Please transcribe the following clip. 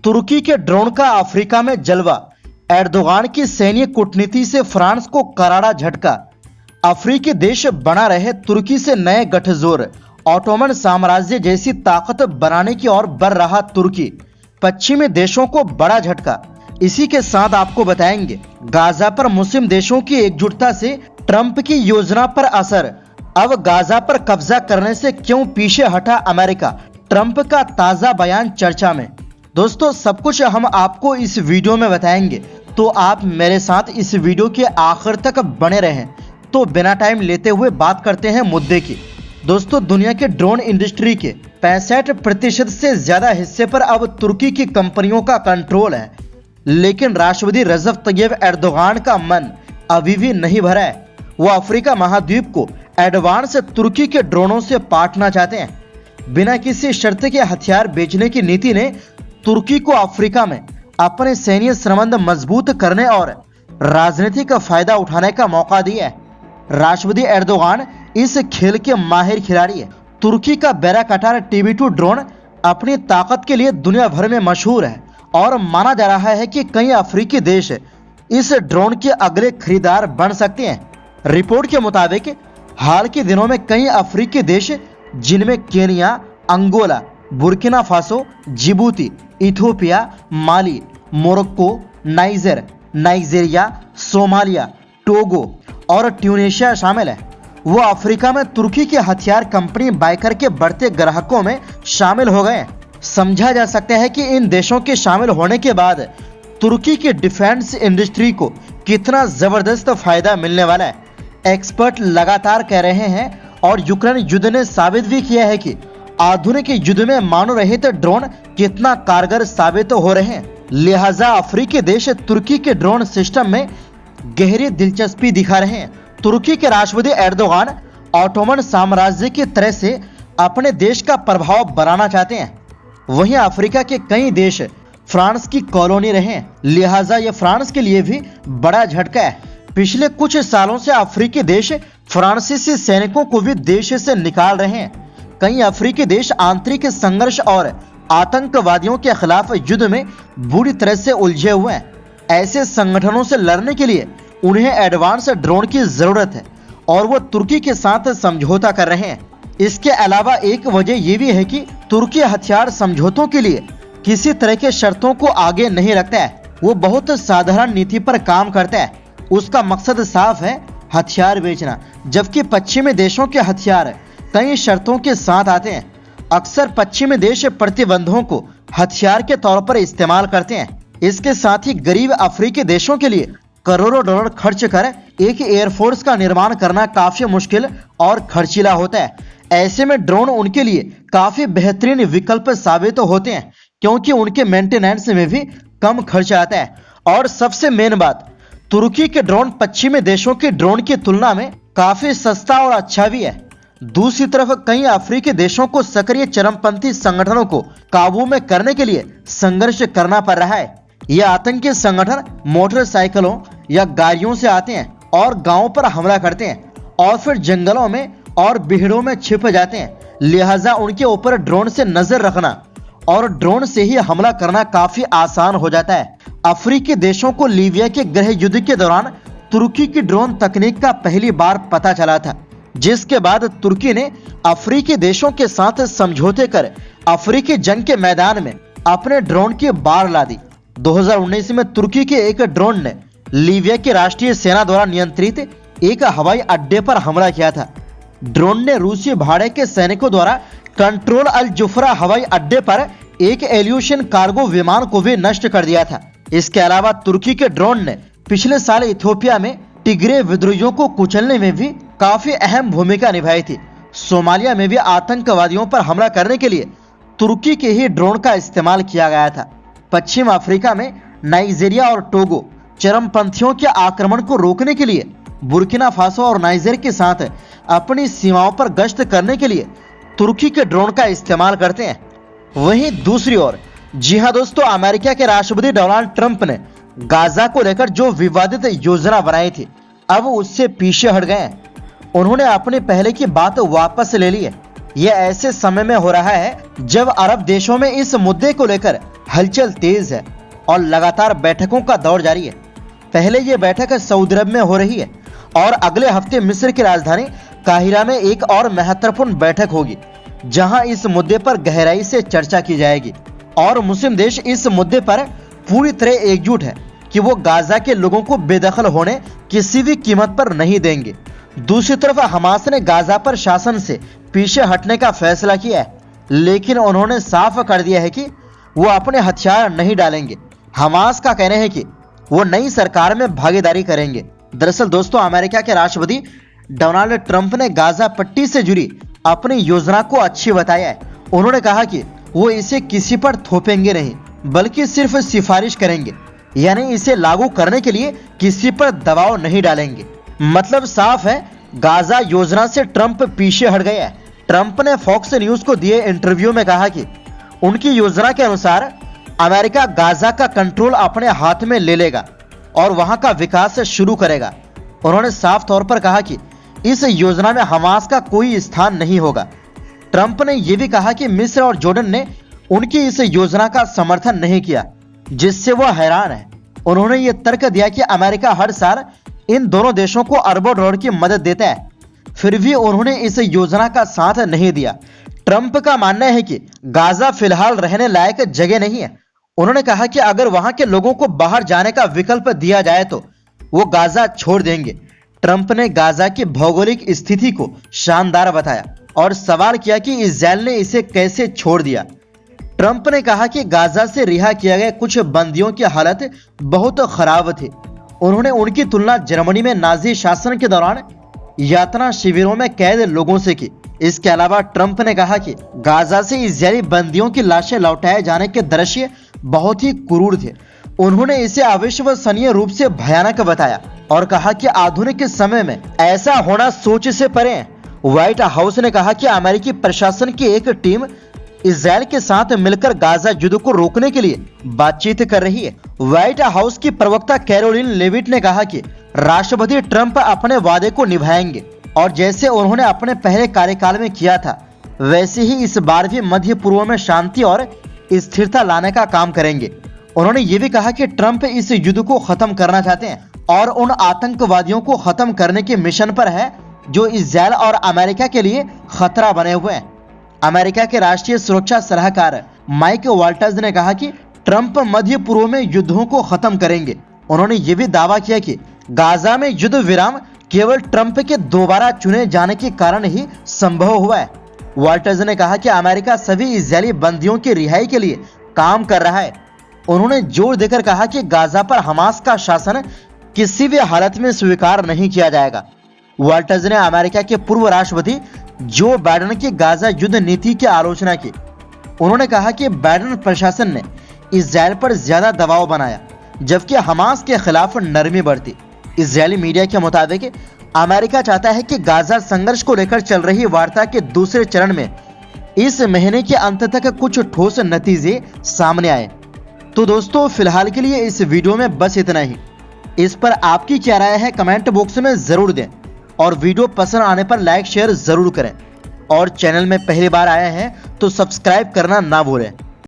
तुर्की के ड्रोन का अफ्रीका में जलवा, एर्दोगान की सैन्य कूटनीति से फ्रांस को करारा झटका। अफ्रीकी देश बना रहे तुर्की से नए गठजोड़, ऑटोमन साम्राज्य जैसी ताकत बनाने की ओर बढ़ रहा तुर्की, पश्चिमी देशों को बड़ा झटका। इसी के साथ आपको बताएंगे गाजा पर मुस्लिम देशों की एकजुटता से ट्रंप की योजना पर असर, अब गाजा पर कब्जा करने से क्यों पीछे हटा अमेरिका, ट्रंप का ताजा बयान चर्चा में। दोस्तों, सब कुछ हम आपको इस वीडियो में बताएंगे, तो आप मेरे साथ इस वीडियो के आखिर तक बने रहें। तो बिना टाइम लेते हुए बात करते हैं मुद्दे की। दोस्तों, दुनिया के ड्रोन इंडस्ट्री के 65% से ज्यादा हिस्से पर अब तुर्की की कंपनियों का कंट्रोल है, लेकिन राष्ट्रपति रजब तैयब एर्दोगान का मन अभी भी नहीं भरा है। वो अफ्रीका महाद्वीप को एडवांस तुर्की के ड्रोनों से पाटना चाहते हैं। बिना किसी शर्त के हथियार बेचने की नीति ने तुर्की को अफ्रीका में अपने सैन्य संबंध मजबूत करने और राजनीतिक फायदा उठाने का मौका दिया है। राष्ट्रपति एर्दोगान इस खेल के माहिर खिलाड़ी है। तुर्की का बैराक्टार TB2 ड्रोन अपनी ताकत के लिए दुनिया भर में मशहूर है और माना जा रहा है कि कई अफ्रीकी देश इस ड्रोन के अगले खरीदार बन सकते हैं। रिपोर्ट के मुताबिक हाल के दिनों में कई अफ्रीकी देश, जिनमें Kenya, Angola, Burkina Faso, Djibouti, Ethiopia, Mali, Morocco, Niger, Nigeria, Somalia, Togo और ट्यूनीशिया शामिल है, वो अफ्रीका में तुर्की की हथियार कंपनी बाइकर के बढ़ते ग्राहकों में शामिल हो गए। समझा जा सकता है कि इन देशों के शामिल होने के बाद तुर्की की डिफेंस इंडस्ट्री को कितना जबरदस्त फायदा मिलने वाला है। एक्सपर्ट लगातार कह रहे हैं और यूक्रेन युद्ध ने साबित भी किया है कि आधुनिक युद्ध में मानव रहित ड्रोन कितना कारगर साबित हो रहे हैं। लिहाजा अफ्रीकी देश तुर्की के ड्रोन सिस्टम में गहरी दिलचस्पी दिखा रहे हैं। तुर्की के राष्ट्रपति एर्दोगान ऑटोमन साम्राज्य की तरह से अपने देश का प्रभाव बढ़ाना चाहते हैं। वहीं अफ्रीका के कई देश फ्रांस की कॉलोनी रहे, लिहाजा यह फ्रांस के लिए भी बड़ा झटका है। पिछले कुछ सालों से अफ्रीकी देश फ्रांसीसी सैनिकों को भी देश से निकाल रहे हैं। कई अफ्रीकी देश आंतरिक संघर्ष और आतंकवादियों के खिलाफ युद्ध में बुरी तरह से उलझे हुए हैं। ऐसे संगठनों से लड़ने के लिए उन्हें एडवांस ड्रोन की जरूरत है और वो तुर्की के साथ समझौता कर रहे हैं। इसके अलावा एक वजह यह भी है कि तुर्की हथियार समझौतों के लिए किसी तरह के शर्तों को आगे नहीं रखता है। वो बहुत साधारण नीति पर काम करता है। उसका मकसद साफ है, हथियार बेचना, जबकि पश्चिमी देशों के हथियार कई शर्तों के साथ आते हैं। अक्सर पश्चिमी देश प्रतिबंधों को हथियार के तौर पर इस्तेमाल करते हैं। इसके साथ ही गरीब अफ्रीकी देशों के लिए करोड़ों डॉलर खर्च कर एक एयरफोर्स का निर्माण करना काफी मुश्किल और खर्चीला होता है। ऐसे में ड्रोन उनके लिए काफी बेहतरीन विकल्प साबित होते हैं, क्योंकि उनके मेंटेनेंस में भी कम खर्च आता है। और सबसे मेन बात, तुर्की के ड्रोन पश्चिमी देशों के ड्रोन की तुलना में काफी सस्ता और अच्छा भी है। दूसरी तरफ कई अफ्रीकी देशों को सक्रिय चरमपंथी संगठनों को काबू में करने के लिए संघर्ष करना पड़ रहा है। ये आतंकी संगठन मोटरसाइकिलों या गाड़ियों से आते हैं और गांवों पर हमला करते हैं और फिर जंगलों में और बिहड़ों में छिप जाते हैं। लिहाजा उनके ऊपर ड्रोन से नजर रखना और ड्रोन से ही हमला करना काफी आसान हो जाता है। अफ्रीकी देशों को लीबिया के गृह युद्ध के दौरान तुर्की की ड्रोन तकनीक का पहली बार पता चला था, जिसके बाद तुर्की ने अफ्रीकी देशों के साथ समझौते कर अफ्रीकी जंग के मैदान में अपने ड्रोन की बाढ़ ला दी। 2019 में तुर्की के एक ड्रोन ने लीबिया की राष्ट्रीय सेना द्वारा नियंत्रित एक हवाई अड्डे पर हमला किया था। ड्रोन ने रूसी भाड़े के सैनिकों द्वारा कंट्रोल अल जुफरा हवाई अड्डे पर एक एल्यूशन कार्गो विमान को भी नष्ट कर दिया था। इसके अलावा तुर्की के ड्रोन ने पिछले साल इथियोपिया में टिग्रे विद्रोहियों को कुचलने में भी काफी अहम भूमिका निभाई थी। सोमालिया में भी आतंकवादियों पर हमला करने के लिए तुर्की के ही ड्रोन का इस्तेमाल किया गया था। पश्चिम अफ्रीका में नाइजीरिया और टोगो चरमपंथियों के आक्रमण को रोकने के लिए बुर्किना फासो और नाइजर के साथ अपनी सीमाओं पर गश्त करने के लिए तुर्की के ड्रोन का इस्तेमाल करते हैं। वहीं दूसरी ओर, जी हां दोस्तों, अमेरिका के राष्ट्रपति डोनाल्ड ट्रंप ने गाजा को लेकर जो विवादित योजना बनाई थी, अब उससे पीछे हट गए हैं। उन्होंने अपनी पहले की बात वापस ले ली है। यह ऐसे समय में हो रहा है जब अरब देशों में इस मुद्दे को लेकर हलचल तेज है और लगातार बैठकों का दौर जारी है। पहले ये बैठक सऊदी अरब में हो रही है और अगले हफ्ते मिस्र की राजधानी काहिरा में एक और महत्वपूर्ण बैठक होगी, जहां इस मुद्दे पर गहराई से चर्चा की जाएगी। और मुस्लिम देश इस मुद्दे पर पूरी तरह एकजुट है कि वो गाजा के लोगों को बेदखल होने किसी भी कीमत पर नहीं देंगे। दूसरी तरफ हमास ने गाजा पर शासन से पीछे हटने का फैसला किया है, लेकिन उन्होंने साफ कर दिया है कि वो अपने हथियार नहीं डालेंगे। हमास का कहना है कि वो नई सरकार में भागीदारी करेंगे। दरअसल दोस्तों, अमेरिका के राष्ट्रपति डोनाल्ड ट्रंप ने गाजा पट्टी से जुड़ी अपनी योजना को अच्छी बताया है। उन्होंने कहा कि वो इसे किसी पर थोपेंगे नहीं, बल्कि सिर्फ सिफारिश करेंगे, यानी इसे लागू करने के लिए किसी पर दबाव नहीं डालेंगे। मतलब साफ है, गाजा योजना से ट्रंप पीछे हट गया है। ट्रंप ने फॉक्स न्यूज को दिए इंटरव्यू में कहा कि उनकी योजना के अनुसार अमेरिका गाजा का कंट्रोल अपने हाथ में ले लेगा और वहां का विकास शुरू करेगा। उन्होंने साफ तौर पर कहा कि इस योजना में हमास का कोई स्थान नहीं होगा। ट्रंप ने यह भी कहा कि मिस्र और जॉर्डन ने उनकी इस योजना का समर्थन नहीं किया, जिससे वह हैरान है। उन्होंने ये तर्क दिया कि अमेरिका हर साल इन दोनों देशों को अरबों डॉलर की मदद देता है, फिर भी उन्होंने इस योजना का साथ नहीं दिया। ट्रंप का मानना है कि गाजा फिलहाल रहने लायक जगह नहीं है। उन्होंने कहा कि अगर वहां के लोगों को बाहर जाने का विकल्प दिया जाए तो वो गाजा छोड़ देंगे। ट्रंप ने गाजा की भौगोलिक स्थिति को शानदार बताया और सवाल किया कि इजराइल ने इसे कैसे छोड़ दिया। ट्रंप ने कहा कि गाजा से रिहा किए गए कुछ बंदियों की हालत बहुत खराब थी। उन्होंने उनकी तुलना जर्मनी में नाजी शासन के दौरान यातना शिविरों में कैद लोगों से की। इसके अलावा ट्रंप ने कहा कि गाजा से इजरायली बंदियों की लाशें लौटाए जाने के दृश्य बहुत ही क्रूर थे। उन्होंने इसे अविश्वसनीय रूप से भयानक बताया और कहा कि आधुनिक समय में ऐसा होना सोच से परे है। व्हाइट हाउस ने कहा कि अमेरिकी प्रशासन की एक टीम इजराइल के साथ मिलकर गाजा युद्ध को रोकने के लिए बातचीत कर रही है। व्हाइट हाउस की प्रवक्ता कैरोलिन लेविट ने कहा कि राष्ट्रपति ट्रंप अपने वादे को निभाएंगे और जैसे उन्होंने अपने पहले कार्यकाल में किया था, वैसे ही इस बार भी मध्य पूर्व में शांति और स्थिरता लाने का काम करेंगे। उन्होंने ये भी कहा कि ट्रंप इस युद्ध को खत्म करना चाहते हैं और उन आतंकवादियों को खत्म करने के मिशन पर है जो इजराइल और अमेरिका के लिए खतरा बने हुए हैं। अमेरिका के राष्ट्रीय सुरक्षा सलाहकार माइक वाल्टर्स ने कहा कि ट्रंप मध्य पूर्व में युद्धों को खत्म करेंगे। उन्होंने ये भी दावा किया कि गाजा में युद्ध विराम केवल ट्रंप के दोबारा चुने जाने के कारण ही संभव हुआ है। वाल्टर्स ने कहा कि अमेरिका सभी इजरायली बंदियों की रिहाई के लिए काम कर रहा है। उन्होंने जोर देकर कहा कि गाजा पर हमास का शासन किसी भी हालत में स्वीकार नहीं किया जाएगा। वाल्टर्स ने अमेरिका के पूर्व राष्ट्रपति जो बाइडेन की गाजा युद्ध नीति की आलोचना की। उन्होंने कहा कि बाइडेन प्रशासन ने इजराइल पर ज्यादा दबाव बनाया, जबकि हमास के खिलाफ नरमी बरती। इजरायली मीडिया के मुताबिक अमेरिका चाहता है कि गाजा संघर्ष को लेकर चल रही वार्ता के दूसरे चरण में इस महीने के अंत तक कुछ ठोस नतीजे सामने आए। तो दोस्तों, फिलहाल के लिए इस वीडियो में बस इतना ही। इस पर आपकी क्या राय है कमेंट बॉक्स में जरूर दें और वीडियो पसंद आने पर लाइक शेयर जरूर करें और चैनल में पहली बार आए हैं तो सब्सक्राइब करना ना भूलें।